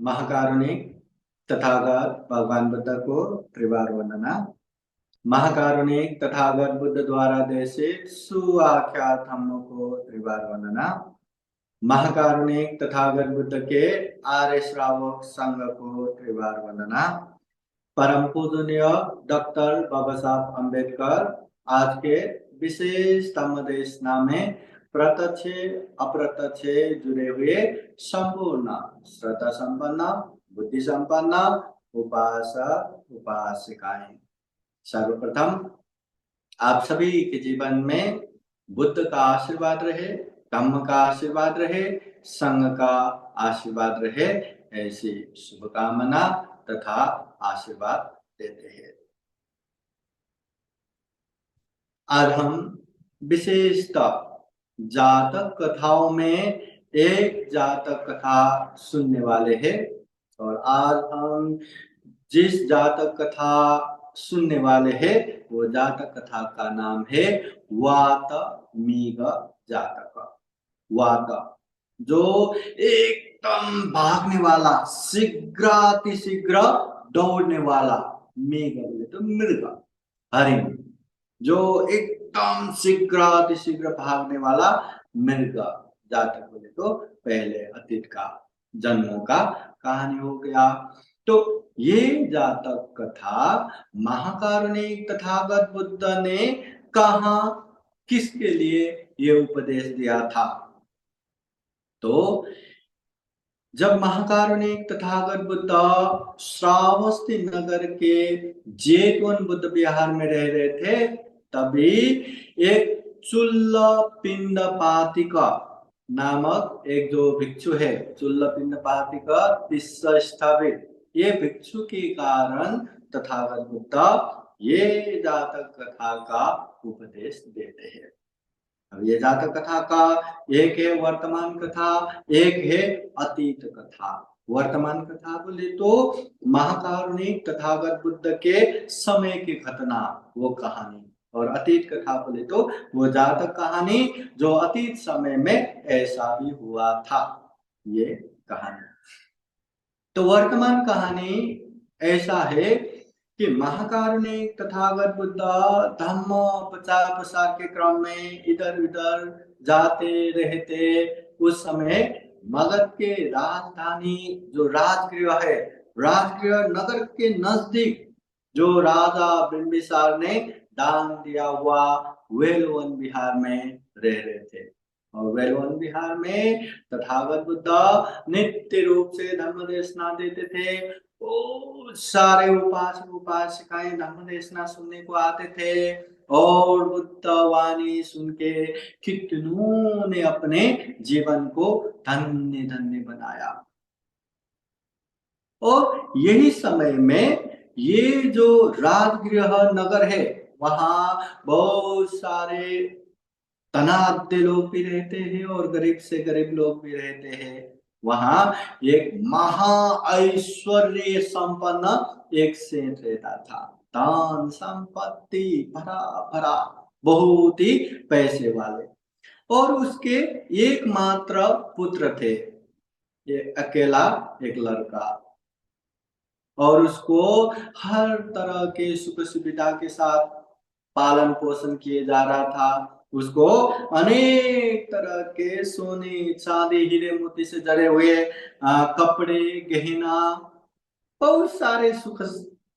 महाकारुणिक तथागत भगवान बुद्ध को त्रिवार वंदना। महाकारुणिक तथागत बुद्ध द्वारा देशित सुआख्यात धम्मों को त्रिवार वंदना। महाकारुणिक तथागत बुद्ध के आर्य श्रावक संघ को त्रिवार वंदना। परम पूजनीय डॉक्टर बाबा साहब अम्बेडकर आज के विशेष धम्म देशना में प्रत्यक्ष अप्रत्यक्ष जुड़े हुए संपूर्ण श्रद्धा संपन्न बुद्धि संपन्न उपासक उपासिकाएं, सर्वप्रथम आप सभी के जीवन में बुद्ध का आशीर्वाद रहे, धम्म का आशीर्वाद रहे, संघ का आशीर्वाद रहे, ऐसी शुभकामना तथा आशीर्वाद देते हैं। आज हम विशेषतः जातक कथाओं में एक जातक कथा सुनने वाले हैं और आज हम जिस जातक कथा सुनने वाले हैं वो जातक कथा का नाम है वात मीग जातक। वात जो एकदम भागने वाला, शीघ्रातिशीघ्र दौड़ने वाला, मीग बोले तो मृग, हरिण, जो एकदम शीघ्रातिशीघ्र भागने वाला मृग जातक बोले तो पहले अतीत का जन्मों का कहानी हो गया। तो ये जातक कथा महाकारुणिक तथागत बुद्ध ने कहा किसके लिए ये उपदेश दिया था? तो जब महाकारुणिक तथागत बुद्ध श्रावस्ती नगर के जेतवन बुद्ध विहार में रह रहे थे तभी एक चुल्ल पिंड पातिक नामक एक जो भिक्षु है, चुल्ल पिंड पातिक विश्व स्थापित, ये भिक्षु के कारण तथागत बुद्ध ये जातक कथा का उपदेश देते हैं। अब ये जातक कथा का एक है वर्तमान कथा, एक है अतीत कथा। वर्तमान कथा बोले तो महाकारुणिक तथागत बुद्ध के समय की घटना, वो कहानी, और अतीत कथा बोले तो वो जातक कहानी जो अतीत समय में ऐसा भी हुआ था, ये कहानी। तो वर्तमान कहानी ऐसा है कि महाकारुणिक तथागत बुद्ध धम्म प्रचार प्रसार के क्रम में इधर उधर जाते रहते। उस समय मगध के राजधानी जो राजगृह है, राजगृह नगर के नजदीक जो राजा बिंबिसार ने दान दिया हुआ वेलवन विहार में रह रहे थे। और वेलवन विहार में तथागत बुद्ध नित्य रूप से धर्म देशना देते थे। बहुत सारे उपासक उपासिकाएं धर्म देशना सुनने को आते थे और बुद्ध वाणी सुन के कितनों ने अपने जीवन को धन्य धन्य बनाया। और यही समय में ये जो राजगृह नगर है वहां बहुत सारे धनाढ्य लोग भी रहते हैं और गरीब से गरीब लोग भी रहते हैं। वहां एक महा ऐश्वर्य संपन्न एक सेठ रहता था, धन संपत्ति भरा भरा, बहुत ही पैसे वाले। और उसके एकमात्र पुत्र थे, ये अकेला एक लड़का, और उसको हर तरह के सुख सुविधा के साथ पालन पोषण किए जा रहा था। उसको अनेक तरह के सोने चांदी हीरे मोती से जड़े हुए कपड़े गहना, बहुत सारे सुख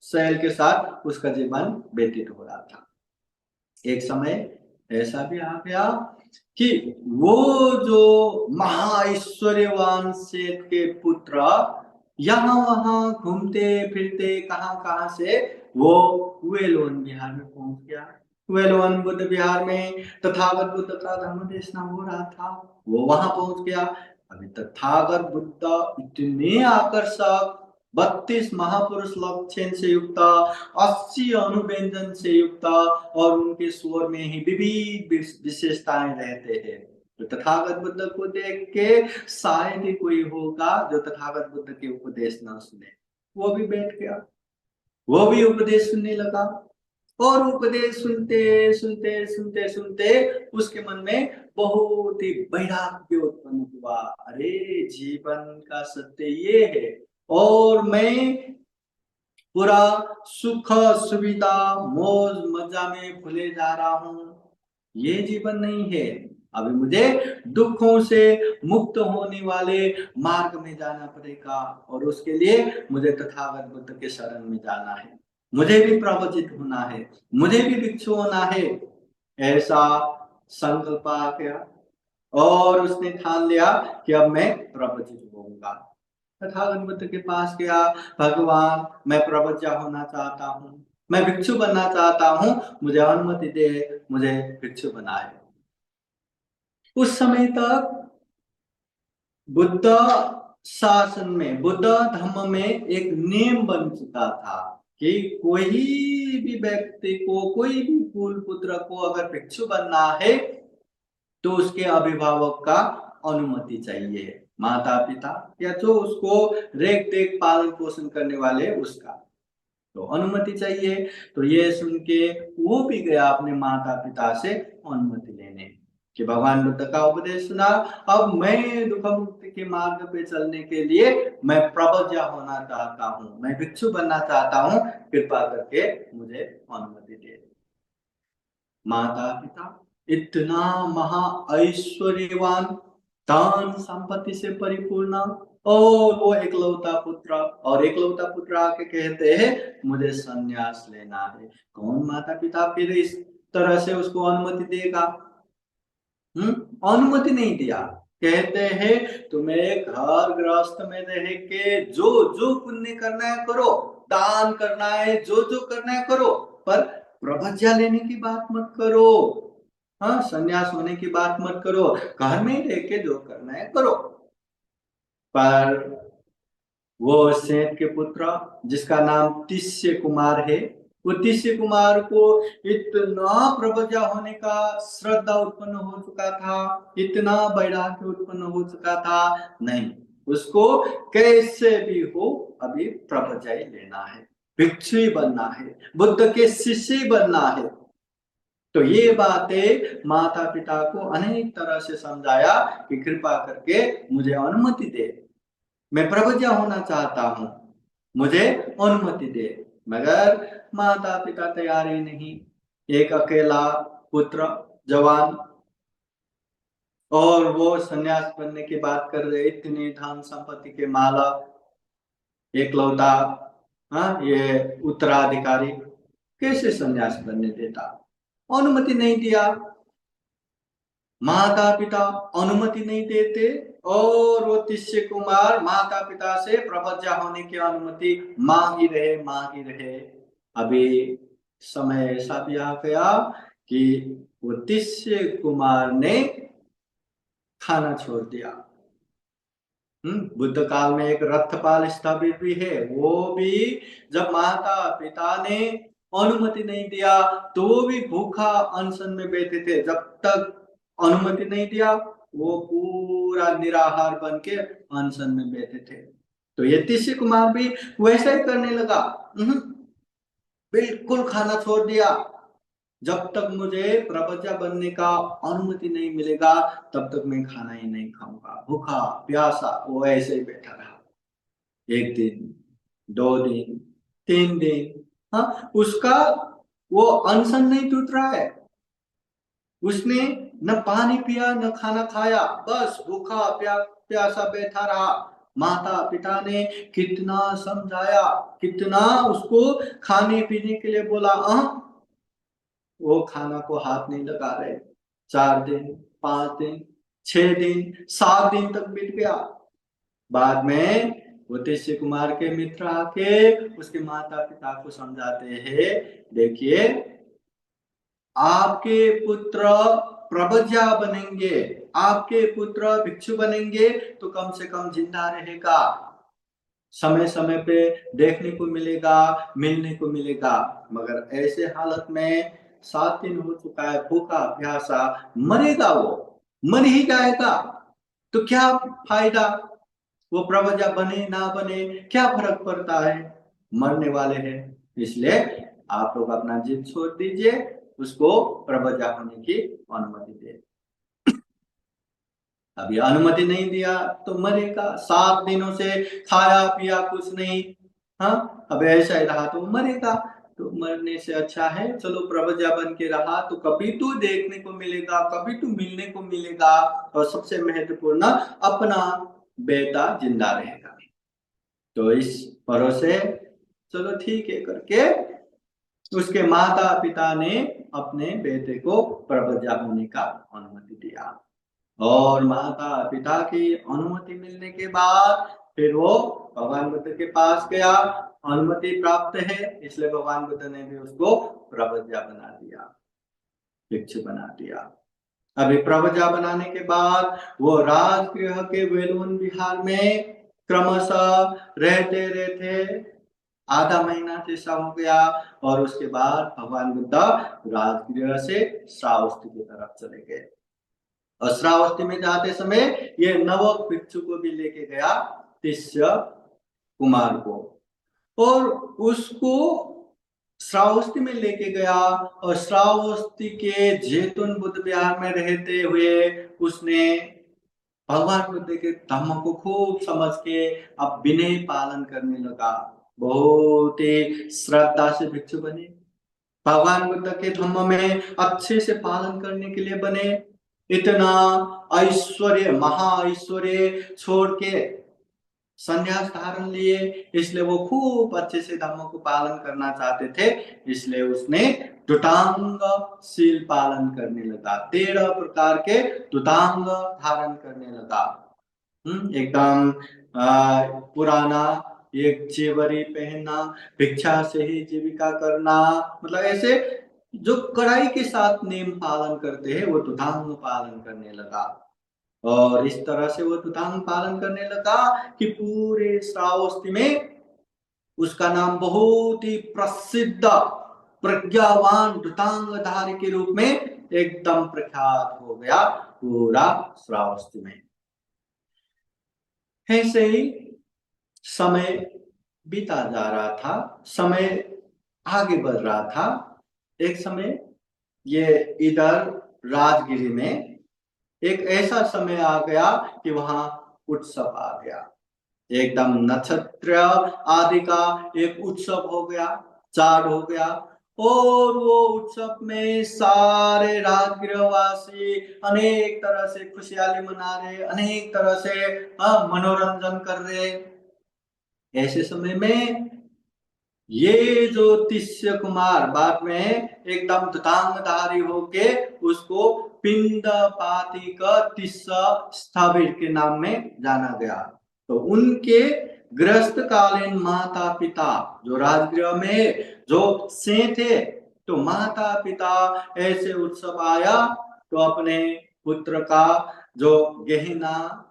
शैल के साथ उसका जीवन व्यतीत हो रहा था। एक समय ऐसा भी आ गया कि वो जो महाऐश्वर्यवान सेठ के पुत्र यहाँ वहां घूमते फिरते कहां कहां से वो वेलवन विहार में पहुंच गया। वेलवन बुद्ध विहार में तथागत बुद्ध का धर्म देशना हो रहा था, वो वहां पहुंच गया। अभी तथागत बुद्ध इतने आकर्षक 32 महापुरुष लक्षण से युक्त, 80 अनुव्यंजन से युक्त और उनके स्वर में ही विविध विशेषताएं रहते हैं। तो तथागत बुद्ध को देख के शायद ही कोई होगा जो तथागत बुद्ध के उपदेश ना सुने। वो भी बैठ गया, वो भी उपदेश सुनने लगा और उपदेश सुनते सुनते सुनते सुनते उसके मन में बहुत ही वैराग्य उत्पन्न हुआ। अरे जीवन का सत्य ये है और मैं पूरा सुख सुविधा मौज मजा में भूले जा रहा हूं। ये जीवन नहीं है। अभी मुझे दुखों से मुक्त होने वाले मार्ग में जाना पड़ेगा और उसके लिए मुझे तथागत बुद्ध के शरण में जाना है। मुझे भी प्रवचित होना है, मुझे भी भिक्षु होना है। ऐसा संकल्प आ गया और उसने ठान लिया कि अब मैं प्रवचित होऊंगा। तथागत बुद्ध के पास गया, भगवान मैं प्रवज्जा होना चाहता हूँ, मैं भिक्षु बनना चाहता हूँ, मुझे अनुमति दे, मुझे भिक्षु बनाए। उस समय तक बुद्ध शासन में, बुद्ध धर्म में एक नियम बन चुका था कि कोई भी व्यक्ति को, कोई भी कुल पुत्र को अगर भिक्षु बनना है तो उसके अभिभावक का अनुमति चाहिए, माता पिता या जो उसको रेख देख पालन पोषण करने वाले उसका तो अनुमति चाहिए। तो ये सुन के वो भी गया अपने माता पिता से अनुमति लेने कि भगवान बुद्ध का उपदेश सुना, अब मैं दुख मुक्ति के मार्ग पे चलने के लिए मैं प्रवज्जा होना चाहता हूँ, मैं भिक्षु बनना चाहता हूँ, कृपा करके मुझे अनुमति दे। माता पिता इतना महा ऐश्वर्यवान, धन संपत्ति से परिपूर्ण, और वो एकलौता पुत्र, और एकलौता पुत्र आके कहते हैं मुझे संन्यास लेना है। कौन माता पिता फिर इस तरह से उसको अनुमति देगा? अनुमति नहीं दिया। कहते हैं तुम्हें घर गृहस्थ में रह के जो जो पुण्य करना है करो, दान करना है जो जो करना है करो, पर प्रवज्जा लेने की बात मत करो। हाँ, संन्यास होने की बात मत करो, घर में रह के जो करना है करो। पर वो सेठ के पुत्र जिसका नाम तिष्य कुमार है, वो तिष्य कुमार को इतना प्रवज्जा होने का श्रद्धा उत्पन्न हो चुका था, इतना वैराग्य उत्पन्न हो चुका था, नहीं उसको कैसे भी हो अभी प्रवज्जा ही लेना है, भिक्षु ही बनना है, बुद्ध के शिष्य बनना है। तो ये बातें माता पिता को अनेक तरह से समझाया कि कृपा करके मुझे अनुमति दे, मैं प्रवज्जा होना चाहता हूँ, मुझे अनुमति दे। मगर माता पिता तैयार ही नहीं। एक अकेला पुत्र जवान, और वो सन्यास बनने की बात कर रहे, इतनी धन संपत्ति के मालक, एकलौता, हाँ ये उत्तराधिकारी, कैसे सन्यास बनने देता? अनुमति नहीं दिया। माता पिता अनुमति नहीं देते और वो तिष्य कुमार माता पिता से प्रवज्जा होने की अनुमति मांग ही रहे। अभी समय ऐसा भी आ गया कि वो तिष्य कुमार ने खाना छोड़ दिया। बुद्ध काल में एक रथपाल स्थापित भी है, वो भी जब माता पिता ने अनुमति नहीं दिया तो वो भी भूखा अनशन में बैठे थे। जब तक अनुमति नहीं दिया वो पूरा निराहार बन के अनशन में बैठे थे। तो ये तिष्य कुमार भी वैसा ही करने लगा, बिल्कुल खाना छोड़ दिया। जब तक मुझे प्रवज्जा बनने का अनुमति नहीं मिलेगा तब तक मैं खाना ही नहीं खाऊंगा। भूखा प्यासा वो ऐसे ही बैठा रहा। एक दिन, 2 दिन, 3 दिन, हाँ उसका वो अनशन नहीं टूट रहा है। उसने न पानी पिया न खाना खाया, बस भूखा प्यासा बैठा रहा। माता पिता ने कितना समझाया, कितना उसको खाने पीने के लिए बोला, वो खाना को हाथ नहीं लगा रहे। 4 दिन, 5 दिन, 6 दिन, 7 दिन तक बीत गया। बाद में वो तिष्य कुमार के मित्र आके उसके माता पिता को समझाते हैं, देखिए आपके पुत्र प्रवज्जा बनेंगे, आपके पुत्र भिक्षु बनेंगे तो कम से कम जिंदा रहेगा, समय समय पे देखने को मिलेगा, मिलने को मिलेगा। मगर ऐसे हालत में 7 दिन हो चुका है, भूखा प्यासा मरेगा, वो मर ही जाएगा। तो क्या फायदा? वो प्रवज्जा बने ना बने क्या फर्क पड़ता है, मरने वाले हैं। इसलिए आप लोग अपना जिद छोड़ दीजिए, उसको प्रवज्जा होने की अनुमति दे। अभी अनुमति नहीं दिया तो मरेगा, 7 दिनों से खाया पिया कुछ नहीं, हाँ अब ऐसा ही रहा तो मरेगा। तो मरने से अच्छा है चलो प्रवज्ञा बन के रहा तो कभी तो देखने को मिलेगा, कभी तो मिलने को मिलेगा, और सबसे महत्वपूर्ण अपना बेटा जिंदा रहेगा। तो इस भरोसे चलो ठीक है करके उसके माता पिता ने अपने बेटे को प्रवज्ञा होने का अनुमति दिया। और माता पिता की अनुमति मिलने के बाद फिर वो भगवान बुद्ध के पास गया, अनुमति प्राप्त है इसलिए भगवान बुद्ध ने भी उसको प्रवज्ञा बना दिया, भिक्षु बना दिया। अभी प्रवज्ञा बनाने के बाद वो राजगृह के वेलुन विहार में क्रमशः रहते रहते आधा महीना जैसा हो गया, और उसके बाद भगवान बुद्ध राजगृह से श्रावस्ती की तरफ चले गए। और श्रावस्ती में जाते समय ये नवक भिक्षु को भी लेके गया, शिष्य कुमार को, और उसको श्रावस्ती में लेके गया। और श्रावस्ती के जैतून बुद्ध विहार में रहते हुए उसने भगवान बुद्ध के धम्म को खूब समझ के अब विनय पालन करने लगा, बहुत ही श्रद्धा से भिक्षु बने, भगवान बुद्ध के धम्म में अच्छे से पालन करने के लिए बने। इतना ऐश्वर्य महा ऐश्वर्य छोड़ के संन्यास धारण लिए, इसलिए वो खूब अच्छे से धर्मों को पालन करना चाहते थे, इसलिए उसने दुटांग शील पालन करने लगा, 13 प्रकार के दुटांग धारण करने लगा। एकदम पुराना एक जेवरी पहनना, भिक्षा से ही जीविका करना, मतलब ऐसे जो कड़ाई के साथ नियम पालन करते हैं वो दुटांग पालन करने लगा। और इस तरह से वो दुटांग पालन करने लगा कि पूरे श्रावस्ती में उसका नाम बहुत ही प्रसिद्ध प्रज्ञावान दुटांगधारी के रूप में एकदम प्रख्यात हो गया पूरा श्रावस्ती में। ऐसे ही समय बीता जा रहा था, समय आगे बढ़ रहा था। एक समय ये इधर राजगिरी में एक ऐसा समय आ गया कि वहां उत्सव आ गया, एकदम नक्षत्र आदि का एक उत्सव हो गया, चार हो गया। और वो उत्सव में सारे राजगृहवासी अनेक तरह से खुशहाली मना रहे, अनेक तरह से मनोरंजन कर रहे। ऐसे समय में ये जो तिष्य कुमार बाद में एकदम दुतांगधारी होके उसको पिंडपाती का तिस्सा स्थाविर के नाम में जाना गया। तो उनके गृहस्थ कालीन माता पिता जो राजगृह में जो से थे, तो माता पिता ऐसे उत्सव आया तो अपने पुत्र का जो गहना,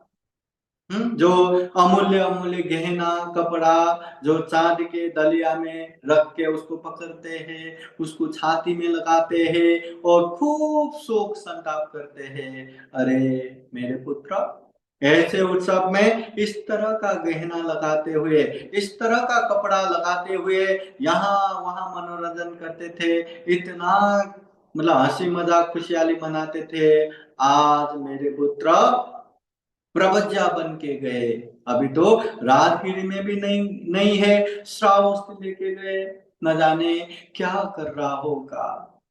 जो अमूल्य अमूल्य गहना कपड़ा जो चांदी के दलिया में रख के उसको पकड़ते हैं, उसको छाती में लगाते हैं और खूब शोक संताप करते हैं, अरे मेरे पुत्र। ऐसे उत्सव में इस तरह का गहना लगाते हुए, इस तरह का कपड़ा लगाते हुए यहाँ वहां मनोरंजन करते थे, इतना मतलब हंसी मजाक खुशहाली मनाते थे। आज मेरे पुत्र प्रवज्ञा बन के गए, अभी तो राजगिरी में भी नहीं नहीं है, श्रावस्ती लेके गए, न जाने क्या कर रहा होगा,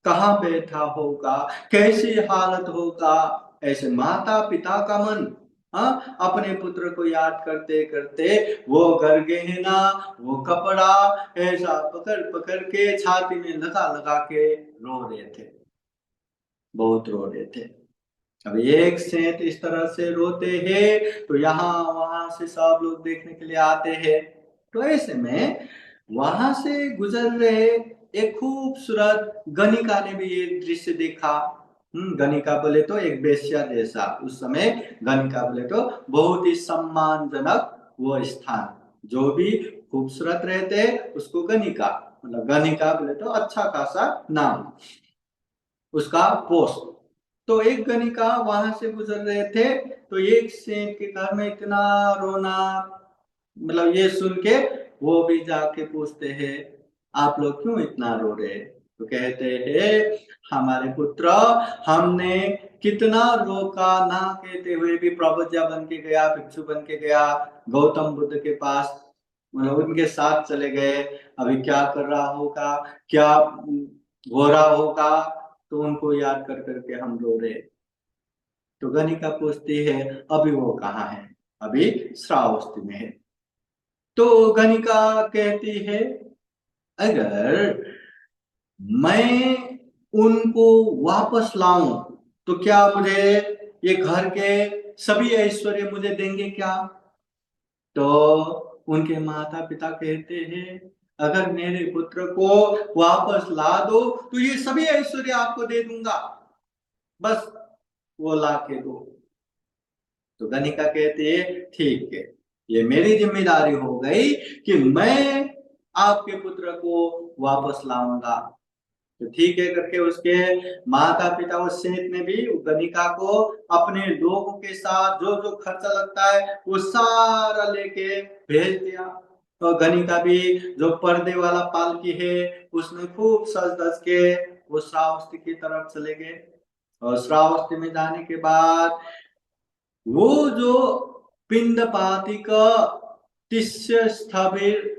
कहाँ बैठा होगा, कैसी हालत होगा। ऐसे माता पिता का मन अपने पुत्र को याद करते करते वो घर गहना वो कपड़ा ऐसा पकड़ पकड़ के छाती में लगा लगा के रो रहे थे, बहुत रो रहे थे। अब एक सेंट इस तरह से रोते हैं तो यहाँ वहां से सब लोग देखने के लिए आते हैं। तो ऐसे में वहां से गुजर रहे एक खूबसूरत गणिका ने भी ये दृश्य देखा। गणिका बोले तो एक बेश्या जैसा, उस समय गणिका बोले तो बहुत ही सम्मानजनक वो स्थान, जो भी खूबसूरत रहते उसको गणिका, मतलब गणिका बोले तो अच्छा खासा नाम उसका पोस्ट। तो एक गणिका वहां से गुजर रहे थे तो एक सेठ के घर में इतना रोना, मतलब ये सुन के वो भी जाके पूछते हैं आप लोग क्यों इतना रो रहे, तो कहते हैं हमारे पुत्र, हमने कितना रोका, ना कहते हुए भी प्रवज्ञा बन के गया, भिक्षु बन के गया, गौतम बुद्ध के पास, मतलब उनके साथ चले गए। अभी क्या कर रहा होगा, क्या हो रहा होगा, तो उनको याद कर करके हम रो रहे। तो गणिका पूछती है अभी वो कहाँ है, अभी श्रावस्ती में है। तो गणिका कहती है अगर मैं उनको वापस लाऊं तो क्या मुझे ये घर के सभी ऐश्वर्य मुझे देंगे क्या? तो उनके माता पिता कहते हैं अगर मेरे पुत्र को वापस ला दो तो ये सभी ऐश्वर्य आपको दे दूंगा, बस वो ला के दो। तो गणिका कहती है ठीक है, ये मेरी जिम्मेदारी हो गई कि मैं आपके पुत्र को वापस लाऊंगा। तो ठीक है करके उसके माता पिता उस सेठ ने भी गणिका को अपने लोगों के साथ जो जो खर्चा लगता है वो सारा लेके भेज दिया। तो गणिका भी जो पर्दे वाला पालकी है उसने खूब सज धज के वो श्रावस्ती की तरफ चले गए। और श्रावस्ती में जाने के बाद वो जो पिंडपाती का शिष्य स्थविर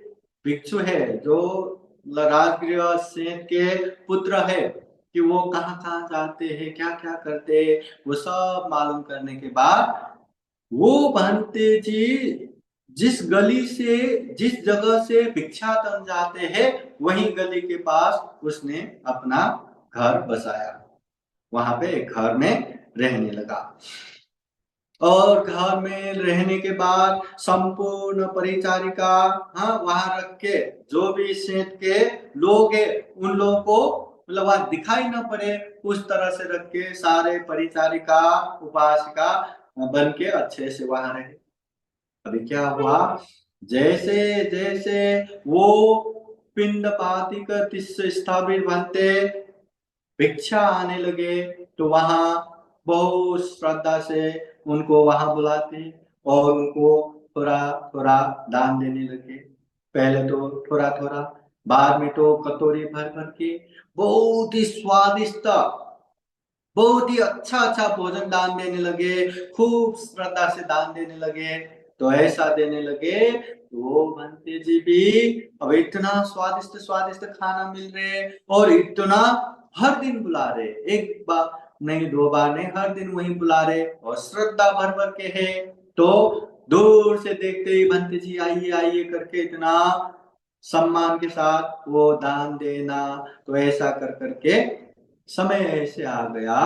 भिक्षु है, जो राजगृह सेन के पुत्र है, कि वो कहाँ कहाँ जाते हैं, क्या क्या करते हैं, वो सब मालूम करने के बाद वो भंते जी जिस गली से, जिस जगह से भिक्षाटन जाते हैं वही गली के पास उसने अपना घर बसाया। वहां पे एक घर में रहने लगा। और घर में रहने के बाद संपूर्ण परिचारिका, हाँ, वहां रख के जो भी सेठ के लोग है उन लोगों को मतलब वहां दिखाई ना पड़े उस तरह से रख के सारे परिचारिका उपासिका बन के अच्छे से वहां रहे। अभी क्या हुआ, जैसे जैसे वो पिंडपाती का स्थापित बनते भिक्षा आने लगे तो वहां बहुत श्रद्धा से उनको वहां बुलाते और उनको थोड़ा थोड़ा दान देने लगे। पहले तो थोड़ा थोड़ा, बाद में तो कटोरी भर भर के बहुत ही स्वादिष्ट, बहुत ही अच्छा अच्छा भोजन दान देने लगे, खूब श्रद्धा से दान देने लगे। तो ऐसा देने लगे तो वो भंते जी भी अब इतना स्वादिष्ट स्वादिष्ट खाना मिल रहे और इतना हर दिन बुला रहे, एक बार नहीं दो बार नहीं, हर दिन वही बुला रहे और श्रद्धा भर भर के है। तो दूर से देखते ही भंते जी आइए आइए करके इतना सम्मान के साथ वो दान देना। तो ऐसा कर करके समय ऐसे आ गया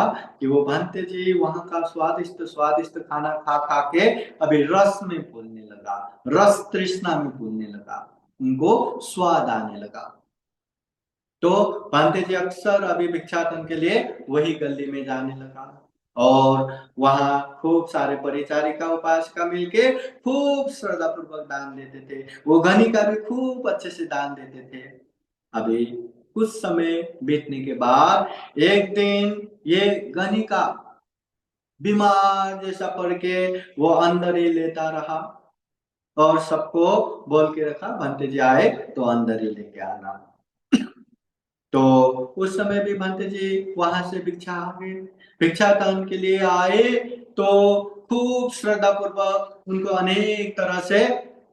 कि वो भंते जी वहां का स्वादिष्ट स्वादिष्ट खाना खा खा के अभी रस में भूलने लगा, रस तृष्णा में भूलने लगा, उनको स्वाद आने लगा। तो भंते जी अक्सर अभी भिक्षाटन के लिए वही गली में जाने लगा और वहां खूब सारे परिचारिका उपासिका मिलके खूब श्रद्धा पूर्वक दान देते थे। वो गणिका भी खूब अच्छे से दान देते थे। अभी कुछ समय बीतने के बाद एक दिन ये गणिका बीमार जैसा पड़ के वो अंदर ही लेटा रहा और सबको बोल के रखा भंते जी आए तो अंदर ही लेके आना। तो उस समय भी भंते जी वहां से भिक्षा आ गए, भिक्षाटन के लिए आए। तो खूब श्रद्धा पूर्वक उनको अनेक तरह से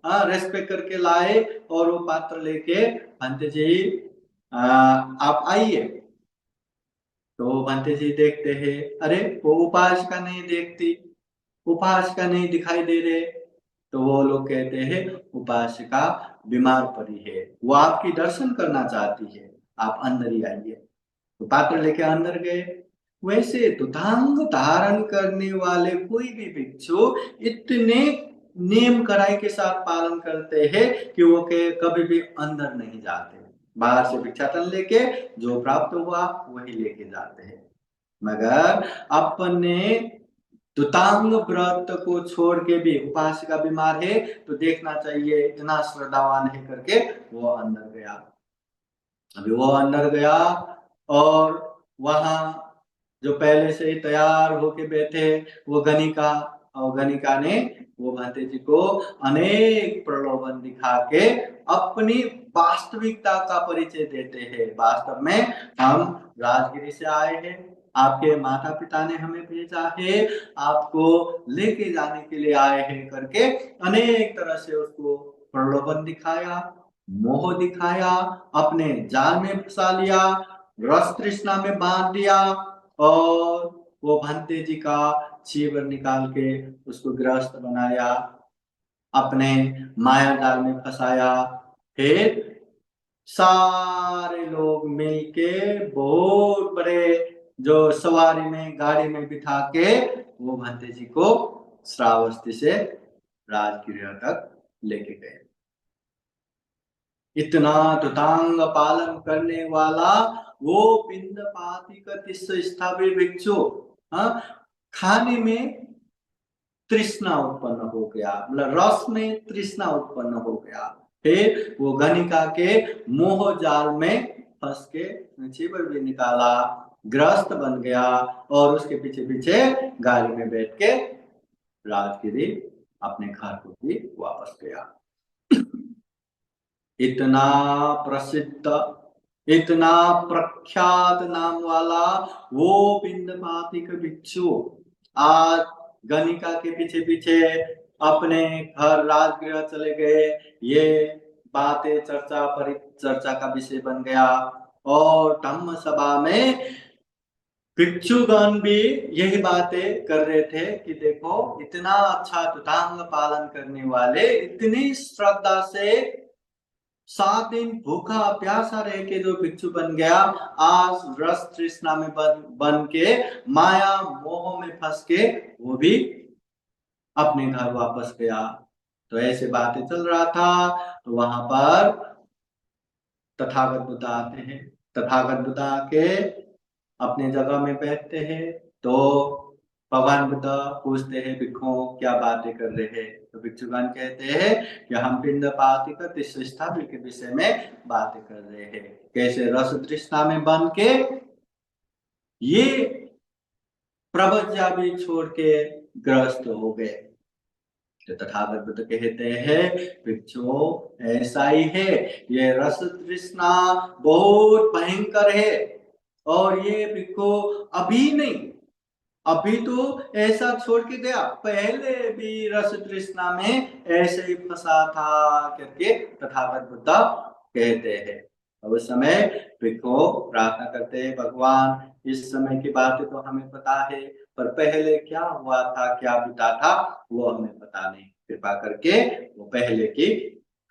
रेस्पेक्ट करके लाए और वो पात्र लेके भंते जी आप आइए। तो भंते जी देखते हैं अरे वो उपासिका नहीं देखती, उपासिका नहीं दिखाई दे रहे। तो वो लोग कहते हैं उपासिका बीमार पड़ी है, वो आपकी दर्शन करना चाहती है, आप अंदर ही आइए। तो पात्र लेके अंदर गए। वैसे दुतांग धारण करने वाले कोई भी भिक्षु इतने नियम कड़ाई के साथ पालन करते हैं कि वो के कभी भी अंदर नहीं जाते, बाहर से भिक्षाटन लेके जो प्राप्त हुआ वही लेके जाते हैं। मगर अपने दुतांग व्रत को छोड़ के भी उपासिका बीमार है तो देखना चाहिए इतना श्रद्धावान है करके वो अंदर गया। अभी वो अंदर गया और वहां जो पहले से ही तैयार होके बैठे वो गणिका और गणिका ने वो भांति जी को अनेक प्रलोभन दिखा के अपनी वास्तविकता का परिचय देते हैं। वास्तव में हम राजगिरी से आए हैं, आपके माता पिता ने हमें भेजा है, आपको लेके जाने के लिए आए हैं करके अनेक तरह से उसको प्रलोभन दिखाया, मोह दिखाया, अपने जाल में फंसा लिया, रस तृष्णा में बांध दिया और वो भंते जी का चीवर निकाल के उसको ग्रस्त बनाया, अपने माया जाल में फंसाया। फिर सारे लोग मिलके बहुत बड़े जो सवारी में गाड़ी में बिठा के वो भंते जी को श्रावस्ती से राजगृह तक लेके गए। इतना दुतांग पालन करने वाला वो पिंडपाती का स्थापित भिक्षु, हाँ, खाने में तृष्णा उत्पन्न हो गया, मतलब रस में तृष्णा उत्पन्न हो गया। फिर वो गणिका के मोह जाल में फंस के चीवर भी निकाला, ग्रस्त बन गया और उसके पीछे पीछे गाड़ी में बैठ के राजगिरी अपने घर को भी वापस गया। इतना प्रसिद्ध, इतना प्रख्यात नाम वाला वो पिंडपातिक भिक्षु आज गणिका के पीछे पीछे अपने घर राजगृह चले गए। ये बातें चर्चा परिचर्चा का विषय बन गया और धम्म सभा में भिक्षुगण भी यही बातें कर रहे थे कि देखो इतना अच्छा तुतांग पालन करने वाले, इतनी श्रद्धा से 7 दिन भूखा प्यासा रह के जो भिक्षु बन गया, आज रस तृष्णा में बन के माया मोह में फंस के वो भी अपने घर वापस गया। तो ऐसे बातें चल रहा था। तो वहां पर तथागत बुद्ध आते हैं। तथागत बुद्ध आके अपने जगह में बैठते हैं। तो भगवान बुद्ध पूछते हैं भिक्षुओं क्या बातें कर रहे हैं। तो भिक्षुगण कहते हैं कि हम पिंडपाती का तृष्णा के विषय में बातें कर रहे हैं, कैसे रस तृष्णा में बन के ये प्रवज्ञा भी छोड़ के ग्रस्त हो गए। तो तथागत बुद्ध कहते हैं भिक्षुओं ऐसा ही है, ये रस तृष्णा बहुत भयंकर है और ये भिक्षु अभी नहीं, अभी तो ऐसा छोड़ के गया, पहले भी रस तृष्णा में ऐसे ही फंसा था करके तथागत बुद्ध कहते हैं। अब उस समय भिक्षु प्रार्थना करते हैं भगवान इस समय की बातें तो हमें पता है, पर पहले क्या हुआ था, क्या बीता था वो हमें पता नहीं, कृपा करके वो पहले की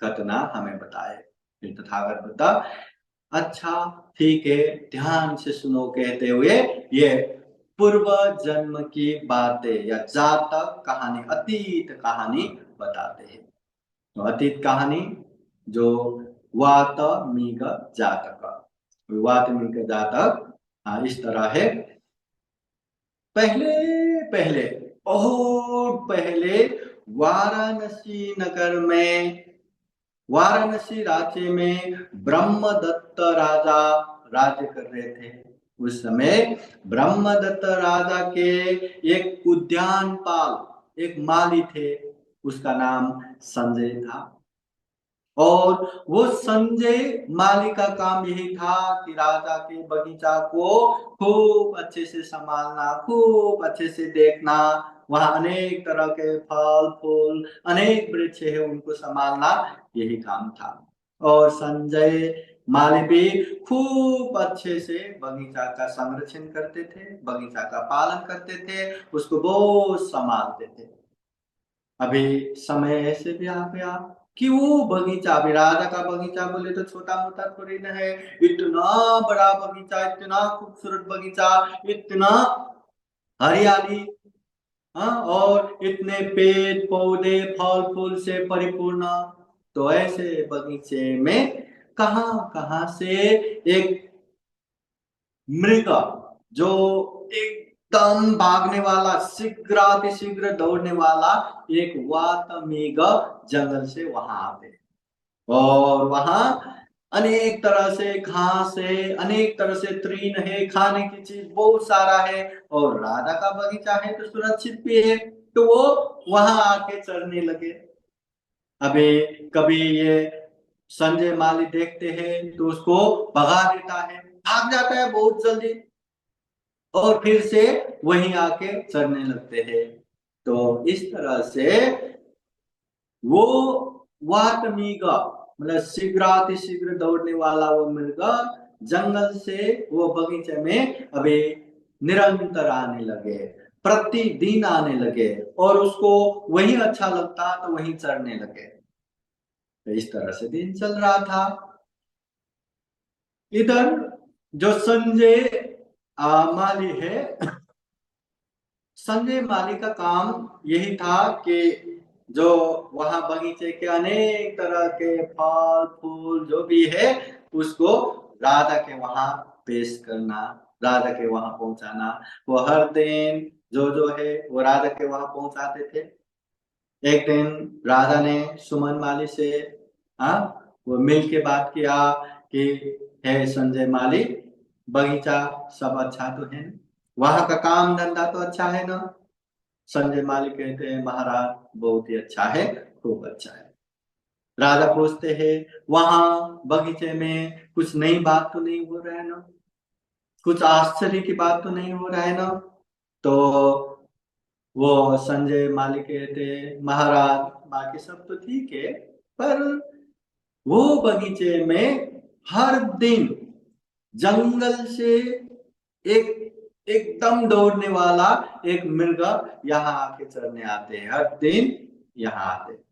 घटना हमें बताए। फिर तथागत बुद्ध अच्छा ठीक है ध्यान से सुनो कहते हुए ये पूर्व जन्म की बातें या जातक कहानी, अतीत कहानी बताते हैं। तो अतीत कहानी जो वात मीग जातक, वात मीग जातक इस तरह है। पहले पहले बहुत पहले वाराणसी नगर में, वाराणसी राज्य में ब्रह्मदत्त राजा राज्य कर रहे थे। उस समय ब्रह्मदत्त राजा के एक उद्यानपाल, एक माली थे, उसका नाम संजय था। और वो संजय माली का काम यही था कि राजा के बगीचा को खूब अच्छे से संभालना, खूब अच्छे से देखना, वहां अनेक तरह के फल फूल अनेक वृक्ष है उनको संभालना, यही काम था। और संजय माली भी खूब अच्छे से बगीचा का संरक्षण करते थे, बगीचा का पालन करते थे, उसको बहुत संभालते थे। अभी समय ऐसे भी आ गया कि वो बगीचा, अभी राजा का बगीचा बोले तो छोटा मोटा थोड़ी ना है, इतना बड़ा बगीचा, इतना खूबसूरत बगीचा, इतना हरियाली, हाँ, और इतने पेड़ पौधे फल फूल से परिपूर्ण। तो ऐसे बगीचे में कहां कहां से एक मृग जो एकदम भागने वाला, शीघ्र दौड़ने वाला एक वातमीग जंगल से वहां आते और वहां अनेक तरह से घास है, अनेक तरह से तृण है, खाने की चीज बहुत सारा है और राजा का बगीचा है तो सुरक्षित भी है। तो वो वहां आके चढ़ने लगे। अभी कभी ये संजय माली देखते हैं तो उसको भगा देता है, भाग जाता है बहुत जल्दी, और फिर से वहीं आके चढ़ने लगते हैं। तो इस तरह से वो वाटमीगा, मतलब शीघ्र दौड़ने वाला वो मृग जंगल से वो बगीचे में अभी निरंतर आने लगे, प्रतिदिन आने लगे, और उसको वही अच्छा लगता तो वहीं चढ़ने लगे। तो इस तरह से दिन चल रहा था। इधर जो संजय माली है, संजय माली का काम यही था कि जो वहां बगीचे के अनेक तरह के फल फूल जो भी है उसको राधा के वहां पेश करना, राधा के वहां पहुंचाना। वो हर दिन जो जो है वो राधा के वहां पहुंचाते थे। एक दिन राधा ने सुमन माली से हाँ वो मिल के बात किया कि हे संजय माली, बगीचा सब अच्छा तो है ना, वहां का काम धंधा तो अच्छा है ना? संजय माली कहते हैं महाराज बहुत ही अच्छा है, खूब अच्छा है। राजा पूछते हैं वहां बगीचे में कुछ नई बात तो नहीं हो रहा है ना, कुछ आश्चर्य की बात तो नहीं हो रहा है ना? तो वो संजय माली कहते हैं महाराज बाकी सब तो ठीक है, पर वो बगीचे में हर दिन जंगल से एक एकदम दौड़ने वाला एक मृग यहाँ आके चरने आते हैं, हर दिन यहाँ आते हैं।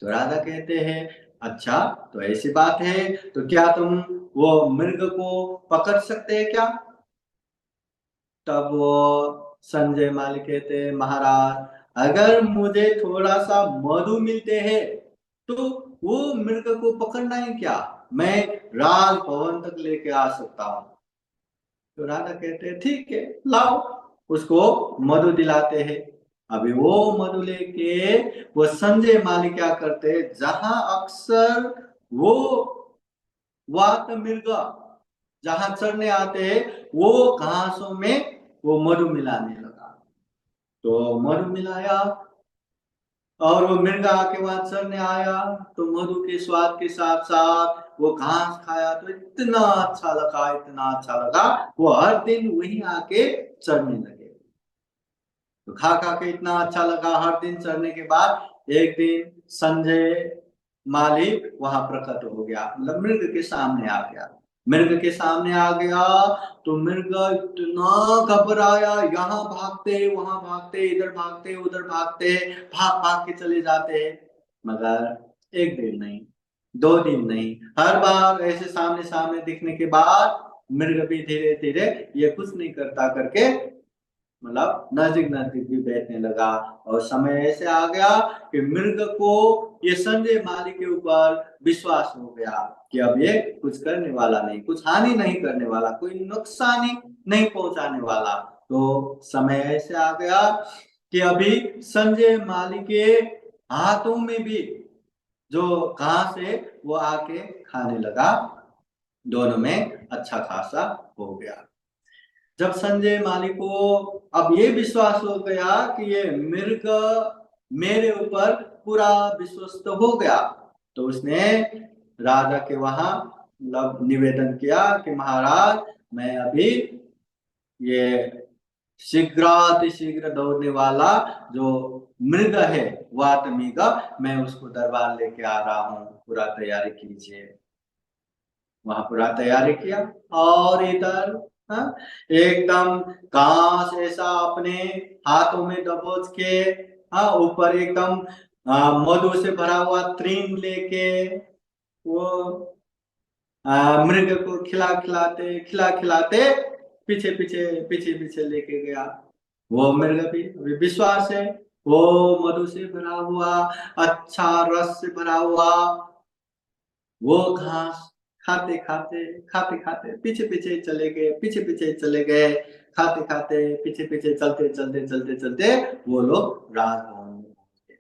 तो राधा कहते हैं अच्छा तो ऐसी बात है, तो क्या तुम वो मृग को पकड़ सकते हैं क्या? तब वो संजय माली कहते हैं महाराज अगर मुझे थोड़ा सा मधु मिलते हैं तो वो मृग को पकड़ना ही क्या, मैं राजभवन तक लेके आ सकता हूँ। तो राधा कहते हैं ठीक है लाओ, उसको मधु दिलाते हैं। अभी वो मधु लेके वो संजय माली क्या करते हैं, जहां अक्सर वो वात मृग जहां चढ़ने आते हैं वो घासों में वो मधु मिलाने लगा। तो मधु मिलाया और वो मृग आके वहां चरने आया, तो मधु के स्वाद के साथ साथ वो घास खाया तो इतना अच्छा लगा, इतना अच्छा लगा, वो हर दिन वहीं आके चरने लगे। तो खा खा के इतना अच्छा लगा, हर दिन चरने के बाद एक दिन संजय मालिक वहां प्रकट हो गया, मतलब मृग के सामने आ गया। मृग के सामने आ गया तो मृग इतना घबराया, यहाँ भागते वहां भागते, इधर भागते उधर भागते, भाग भाग के चले जाते हैं। मगर एक दिन नहीं, दो दिन नहीं, हर बार ऐसे सामने सामने दिखने के बाद मृग भी धीरे धीरे ये कुछ नहीं करता करके मतलब नजदीक नजदीक भी बैठने लगा। और समय ऐसे आ गया कि मृग को ये संजय माली के ऊपर विश्वास हो गया कि अब ये कुछ करने वाला नहीं, कुछ हानि नहीं करने वाला, कोई नुकसानी नहीं पहुंचाने वाला। तो समय ऐसे आ गया कि अभी संजय माली के हाथों में भी जो घास है वो आके खाने लगा, दोनों में अच्छा खासा हो गया। जब संजय माली को अब ये विश्वास हो गया कि ये मृग मेरे ऊपर पूरा विश्वस्त हो गया, तो उसने राजा के वहां मतलब निवेदन किया कि महाराज मैं अभी ये शीघ्र दौड़ने वाला जो मृग है वाटमीगा, मैं उसको दरबार लेके आ रहा हूँ, पूरा तैयारी कीजिए। वहां पूरा तैयारी किया और इधर हाँ, एकदम घास ऐसा अपने हाथों में दबोच के हाँ ऊपर एकदम मधु से भरा हुआ तृण लेके वो मृग को खिला खिलाते पीछे पीछे पीछे पीछे लेके गया। वो मृग भी अभी विश्वास है, वो मधु से भरा हुआ, अच्छा रस से भरा हुआ वो घास खाते खाते पीछे पीछे चले गए, पीछे पीछे चले गए, खाते खाते पीछे पीछे चलते चलते वो लोग राजभवन में पहुंच गए।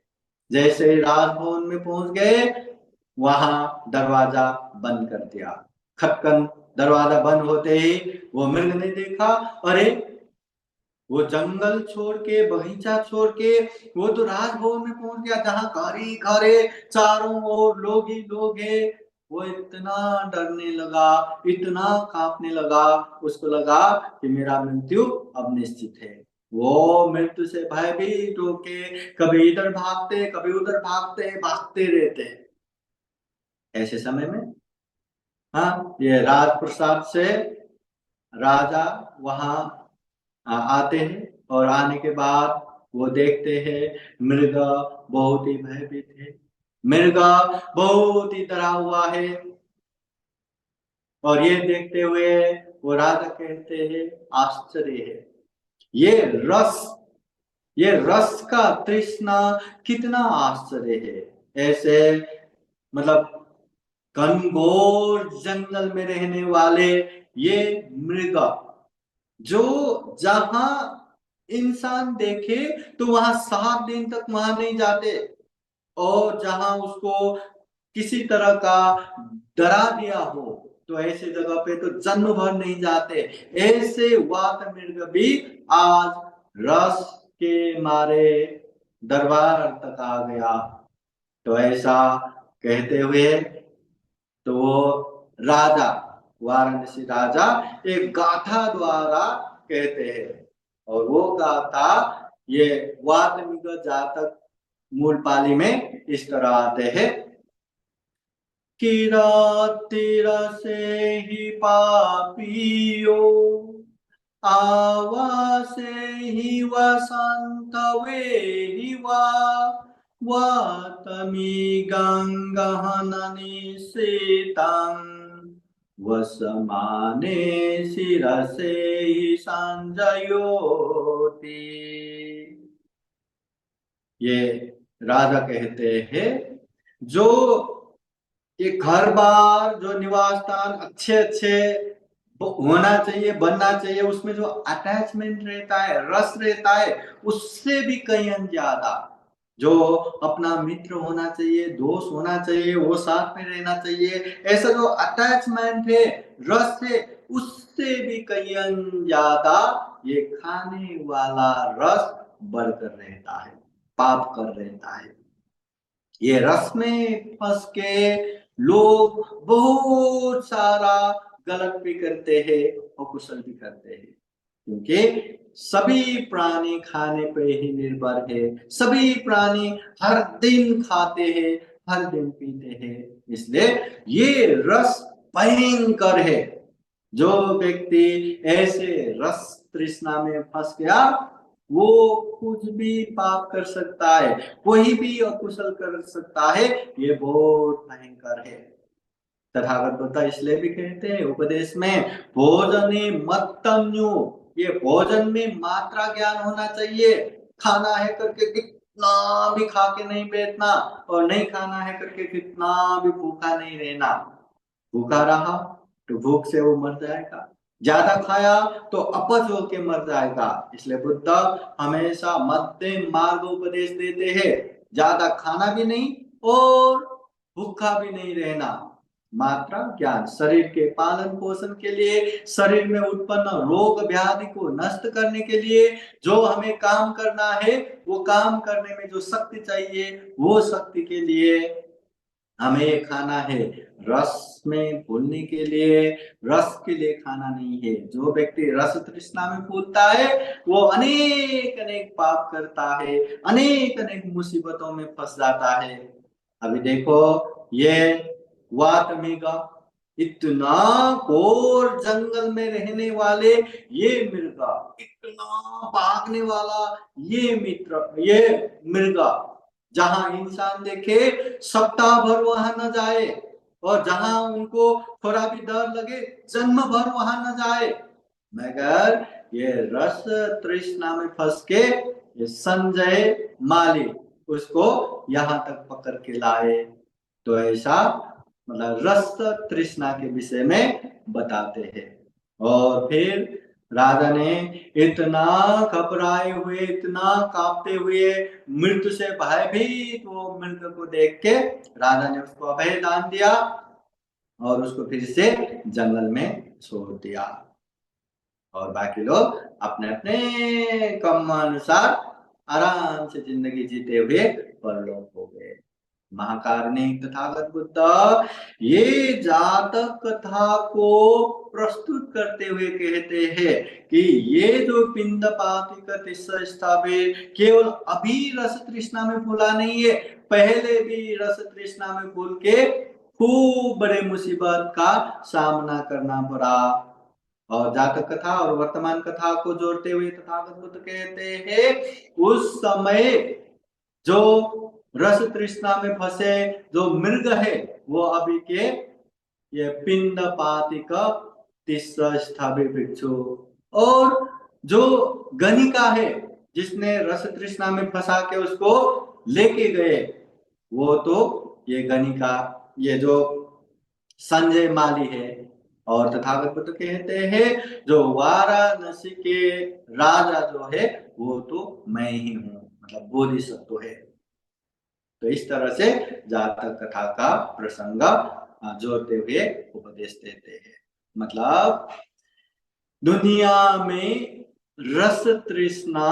जैसे ही राजभवन में पहुंच गए वहां दरवाजा बंद कर दिया। खटकन दरवाजा बंद होते ही वो मृग ने देखा, अरे वो जंगल छोड़ के, बगीचा छोड़ के वो तो राजभवन में पहुंच गया, जहां घरे घरे चारों ओर लोग ही लोग है। वो इतना डरने लगा, इतना कांपने लगा, उसको लगा कि मेरा मृत्यु अब निश्चित है। वो मृत्यु से भयभीत होके कभी इधर भागते, कभी उधर भागते, भागते रहते हैं। ऐसे समय में हाँ, ये राजप्रसाद से राजा वहां आते हैं, और आने के बाद वो देखते हैं मृग बहुत ही भयभीत है, मृग बहुत ही डरा हुआ है। और ये देखते हुए वो राजा कहते हैं आश्चर्य है, ये रस ये रस का तृष्णा कितना आश्चर्य है। ऐसे मतलब घनघोर जंगल में रहने वाले ये मृग, जो जहां इंसान देखे तो वहां 7 दिन तक वहां नहीं जाते, और जहां उसको किसी तरह का डरा दिया हो तो ऐसे जगह पे तो जन्म भर नहीं जाते। ऐसे वात मृग भी आज रस के मारे दरबार तक आ गया। तो ऐसा कहते हुए तो वो राजा, वाराणसी राजा एक गाथा द्वारा कहते हैं, और वो गाथा ये वाल्मीकि जातक मूल पाली में इस तरह आते हैं कि तेरा से ही पापियो आवा से ही वसंत वे ही वातमी गंगहननि सीतं वसमाने शिरसे ही संजयोति। ये राजा कहते हैं जो ये घर बार, जो निवास स्थान अच्छे अच्छे होना चाहिए, बनना चाहिए, उसमें जो अटैचमेंट रहता है, रस रहता है, उससे भी कहीं ज्यादा जो अपना मित्र होना चाहिए, दोस्त होना चाहिए, वो साथ में रहना चाहिए, ऐसा जो अटैचमेंट है, रस है, उससे भी कहीं ज्यादा ये खाने वाला रस बढ़कर रहता है, पाप कर रहता है। ये रस में फंस के लोग बहुत सारा गलत भी करते हैं और कुशल भी करते हैं, क्योंकि सभी प्राणी खाने पे ही निर्भर है, सभी प्राणी हर दिन खाते हैं, हर दिन पीते हैं, इसलिए ये रस भयंकर है। जो व्यक्ति ऐसे रस तृष्णा में फंस गया वो कुछ भी पाप कर सकता है, कोई भी अकुशल कर सकता है, ये बहुत भयंकर है। तथागत बुद्ध इसलिए भी कहते हैं उपदेश में भोजने मत्तन्यो, ये भोजन में मात्रा ज्ञान होना चाहिए। खाना है करके कितना भी खा के नहीं बैठना, और नहीं खाना है करके कितना भी भूखा नहीं रहना। भूखा रहा तो भूख से वो मर जाएगा, ज्यादा खाया तो अपच होके मर जाएगा। इसलिए बुद्ध हमेशा मध्यम मार्ग उपदेश देते हैं, ज्यादा खाना भी नहीं और भूखा भी नहीं रहना। मात्रा ज्ञान शरीर के पालन पोषण के लिए, शरीर में उत्पन्न रोग व्याधि को नष्ट करने के लिए जो हमें काम करना है, वो काम करने में जो शक्ति चाहिए, वो शक्ति के लिए हमें खाना है। रस में फूलने के लिए, रस के लिए खाना नहीं है। जो व्यक्ति रस तृष्णा में फूलता है वो अनेक अनेक पाप करता है, अनेक अनेक मुसीबतों में फंस जाता है। अभी देखो ये वातमिका, इतना घोर जंगल में रहने वाले ये मृगा, इतना भागने वाला ये मित्र, ये मृगा, जहां इंसान देखे सप्ताह भर वहां न जाए, और जहां उनको थोड़ा भी डर लगे जन्म भर वहां न जाए, मगर ये रस तृष्णा में फंस के ये संजय माली उसको यहां तक पकड़ के लाए। तो ऐसा मतलब रस तृष्णा के विषय में बताते हैं। और फिर राजा ने इतना घबराए हुए, इतना कांपते हुए, मृत्यु से भयभीत वो मृग को देख के राजा ने उसको अभय दान दिया और उसको फिर से जंगल में छोड़ दिया। और बाकी लोग अपने अपने कर्म अनुसार आराम से जिंदगी जीते हुए परलोक हो गए। महाकारुणिक तथागत बुद्ध ये जातक कथा को प्रस्तुत करते हुए कहते हैं कि ये जो पिंडपाती का तीसरा स्थापित केवल अभी रस तृष्णा में फूला नहीं है, पहले भी रस तृष्णा में फूल के खूब बड़े मुसीबत का सामना करना पड़ा। और जातक कथा और वर्तमान कथा को जोड़ते हुए तथागत बुद्ध कहते हैं उस समय जो रस तृष्णा में फंसे जो मृग है वो अभी के ये पिंड पातिक तीसरा स्थापित भिक्षु, और जो गणिका है जिसने रस तृष्णा में फंसा के उसको लेके गए वो तो ये गणिका, ये जो संजय माली है। और तथागत बुद्ध कहते हैं जो वाराणसी के राजा जो है वो तो मैं ही हूँ, मतलब बोधिसत्व है। तो इस तरह से जातक कथा का प्रसंग जोड़ते हुए उपदेश देते हैं। मतलब दुनिया में रस तृष्णा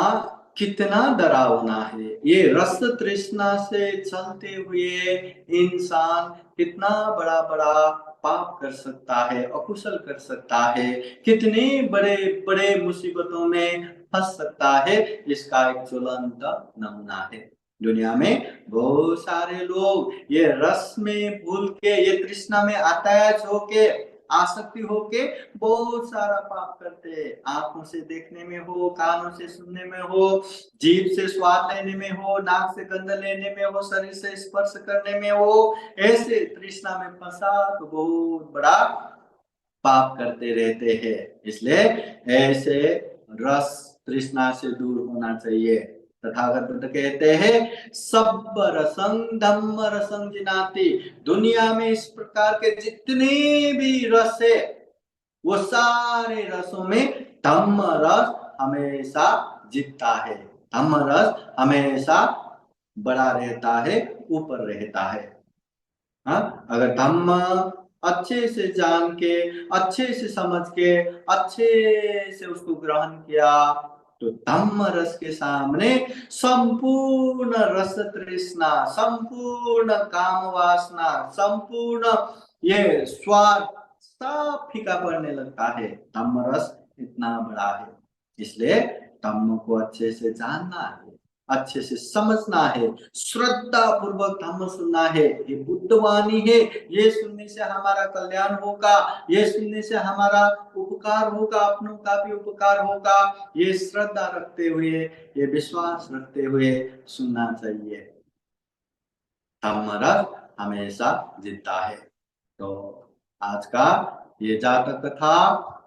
कितना डरावना है, ये रस तृष्णा से चलते हुए इंसान कितना बड़ा बड़ा पाप कर सकता है, अकुशल कर सकता है, कितने बड़े बड़े मुसीबतों में फंस सकता है, इसका एक ज्वलंत नमूना है। दुनिया में बहुत सारे लोग ये रस में भूल के, ये तृष्णा में अटैच होके, आसक्ति होके बहुत सारा पाप करते हैं। आंखों से देखने में हो, कानों से सुनने में हो, जीभ से स्वाद लेने में हो, नाक से गंध लेने में हो, शरीर से स्पर्श करने में हो, ऐसे तृष्णा में फंसा तो बहुत बड़ा पाप करते रहते हैं। इसलिए ऐसे रस तृष्णा से दूर होना चाहिए। तथागत बुद्ध कहते हैं सब रसंग धम्म रसंग जिनाति, दुनिया में इस प्रकार के जितने भी रस है वो सारे रसों में धम्म रस हमेशा जीतता है, धम्म रस हमेशा बड़ा रहता है, ऊपर रहता है। हाँ, अगर धम्म अच्छे से जान के, अच्छे से समझ के, अच्छे से उसको ग्रहण किया तो धम्म रस के सामने संपूर्ण रस तृष्णा, संपूर्ण काम वासना, संपूर्ण ये स्वाद सब फीका पड़ने लगता है। धम्म रस इतना बड़ा है। इसलिए धम्म को अच्छे से जानना है, अच्छे से समझना है, श्रद्धा पूर्वक धम्म सुनना है। ये बुद्धवाणी है, ये सुनने से हमारा कल्याण होगा, ये सुनने से हमारा उपकार होगा, अपनों का भी उपकार होगा। ये श्रद्धा रखते हुए, ये विश्वास रखते हुए सुनना चाहिए। धम्म रस हमेशा जीतता है। तो आज का ये जातक कथा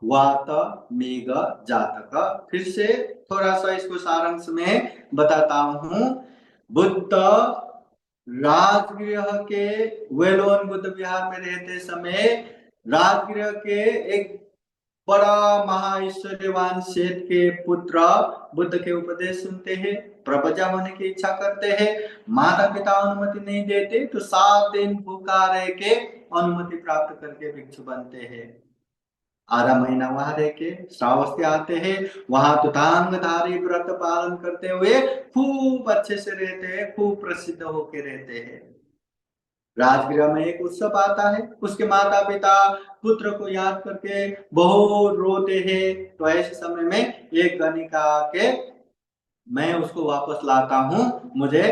वात मेघ जातक, फिर से थोड़ा सा इसको सारांश में बताता हूँ। बुद्ध राजगृह के, वेलोन बुद्ध विहार में रहते समय राजगृह के एक बड़ा महाऐश्वर्यवान सेठ के पुत्र बुद्ध के उपदेश सुनते हैं, प्रवजा होने की इच्छा करते हैं। माता पिता अनुमति नहीं देते तो 7 दिन भूखा रह के अनुमति प्राप्त करके भिक्षु बनते हैं। आधा महीना वहां रह के श्रावस्ती आते हैं, वहां तुतांगधारी व्रत पालन करते हुए खूब अच्छे से रहते हैं, खूब प्रसिद्ध होके रहते हैं। राजगृह में एक उत्सव आता है, उसके माता पिता पुत्र को याद करके बहुत रोते हैं। तो ऐसे समय में एक गणिका के मैं उसको वापस लाता हूँ, मुझे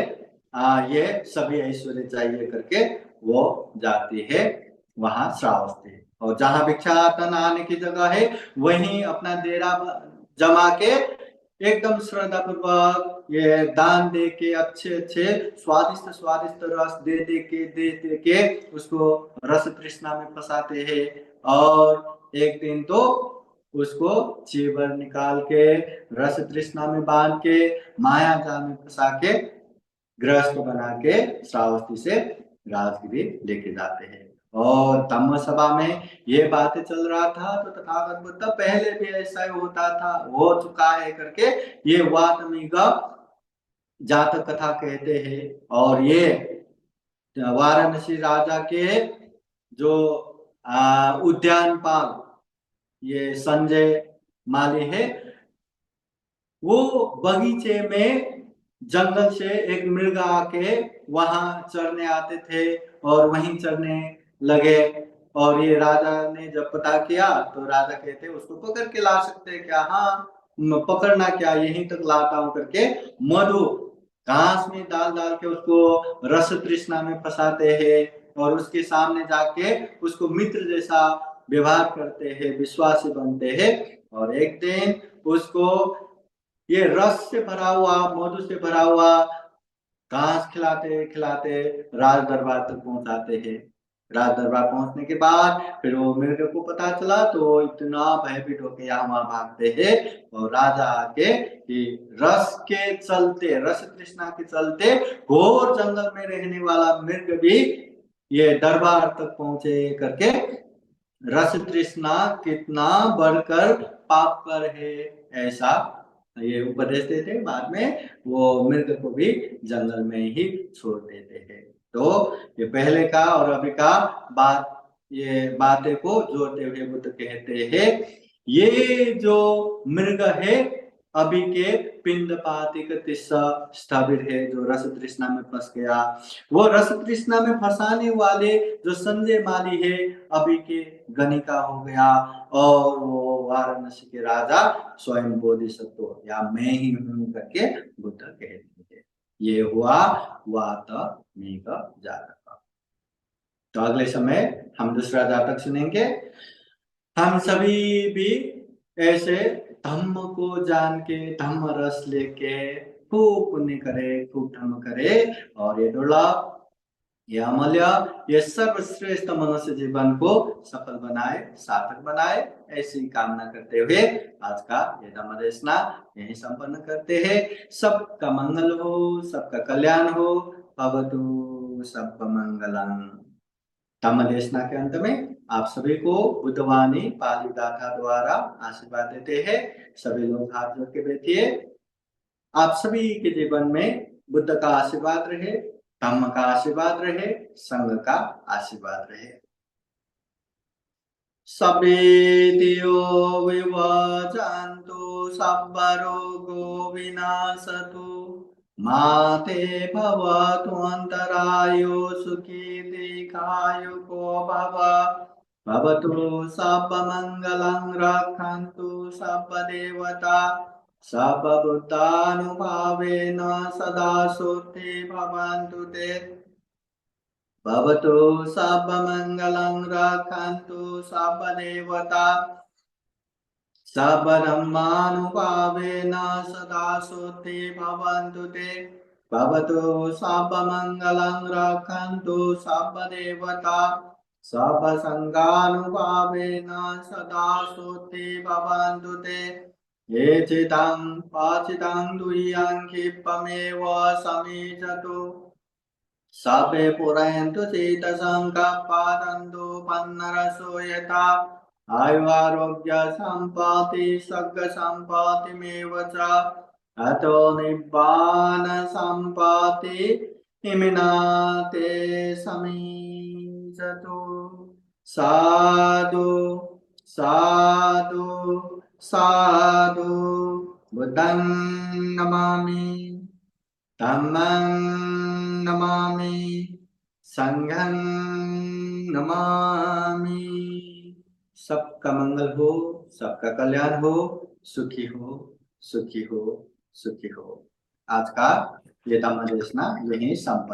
ये सभी ऐश्वर्य चाहिए करके वो जाती है वहां श्रावस्ती। और जहां भिक्षाटन आने की जगह है वहीं अपना डेरा जमा के एकदम श्रद्धा पूर्वक ये दान दे के, अच्छे अच्छे स्वादिष्ट स्वादिष्ट रस दे के उसको रस तृष्णा में फंसाते हैं। और एक दिन तो उसको चीवर निकाल के रस तृष्णा में बांध के माया जाल में फंसा के गृहस्थ बना के श्रावस्ती से राजगृह लेके जाते हैं। और धम्म सभा में ये बातें चल रहा था तो तथागत बुद्ध पहले भी ऐसा ही होता था, हो चुका है करके ये वातमीग जातक कथा कहते हैं। और ये वाराणसी राजा के जो उद्यानपाल ये संजय माली है, वो बगीचे में जंगल से एक मृग आके वहां चरने आते थे और वहीं चरने लगे। और ये राजा ने जब पता किया तो राजा कहते उसको पकड़ के ला सकते हैं क्या? हाँ, पकड़ना क्या, यहीं तक लाता हूं करके मधु घास में डाल डाल के उसको रस तृष्णा में फंसाते हैं और उसके सामने जाके उसको मित्र जैसा व्यवहार करते हैं, विश्वासी बनते हैं। और एक दिन उसको ये रस से भरा हुआ, मधु से भरा हुआ घास खिलाते खिलाते राज दरबार तक पहुंचाते हैं। राज दरबार पहुंचने के बाद फिर वो मिर्ग को पता चला तो वो इतना भयभीत होकर यहाँ वहां भागते हैं। और राजा आके कि रस के चलते, रस तृष्णा के चलते घोर जंगल में रहने वाला मिर्ग भी ये दरबार तक पहुंचे करके रस तृष्णा कितना बढ़कर पाप पर है, ऐसा ये उपदेश देते। बाद में वो मृग को भी जंगल में ही छोड़ देते हैं। तो ये पहले का और अभी का बात, ये बातें को जोड़ते हुए बुद्ध कहते हैं ये जो मृग है अभी के पिंडपातिक स्थविर है, जो रस तृष्णा में फंस गया, वो रस तृष्णा में फंसाने वाले जो संजय माली है अभी के गणिका हो गया। और वो वाराणसी के राजा स्वयं बोधिसत्व या मैं ही हूं करके बुद्ध कहते हैं। ये हुआ वात मेघ जातक। तो अगले समय हम दूसरा जातक सुनेंगे। हम सभी भी ऐसे धम्म को जान के, धम्म रस लेके खूब पुण्य करे, खूब धर्म करे और ये दुर्लभ, ये अमूल्य, ये सर्वश्रेष्ठ मनुष्य जीवन को सफल बनाए, सार्थक बनाए, ऐसी कामना करते हुए आज का ये धम्म देशना यही संपन्न करते हैं। सबका मंगल हो, सबका कल्याण हो। भवतु सब मंगलम। धम्म देशना के अंत में आप सभी को बुद्धवाणी पाली गाथा द्वारा आशीर्वाद देते हैं। सभी लोग हाथ जोड़ के बैठिए। आप सभी के जीवन में बुद्ध का आशीर्वाद रहे, धम्म का आशीर्वाद रहे, संघ का आशीर्वाद रहे। सभेतियो विवजन्तु सबरोगो विनाशतु माते भवत्वन्तरायो सुखी दीर्घायुको भव। भवतु सर्वमङ्गलं रक्षन्तु सर्वदेवता सर्वभूतानुभावेन सदा सुखी भवन्तु ते। भवतु सर्वमङ्गलं रक्षन्तु सर्वदेवता सर्वधर्मानुभावेन सदा सुखी भवन्तु ते। भवतु सर्वमङ्गलं रक्षन्तु सर्वदेवता सर्वसङ्गानुभावेन सदा सुखी भवन्तु ते। ये चितं पाचितं दुह्यं क्षिप्रमेव समीचतु सबे पुरयन्तु चेतसङ्कप्पादन्तु पन्नरसो यथा आयुरारोग्य सम्पत्ति सग्ग सम्पत्तिमेव च अतो निब्बान सम्पत्ति इमिनाते समीचतु। साधु साधु साधु। बुद्धं नमामि, धम्मं नमामि, संघं नमामि। सबका मंगल हो, सबका कल्याण हो, सुखी हो, सुखी हो, सुखी हो। आज का ये धम्म देशना यही संपन्न।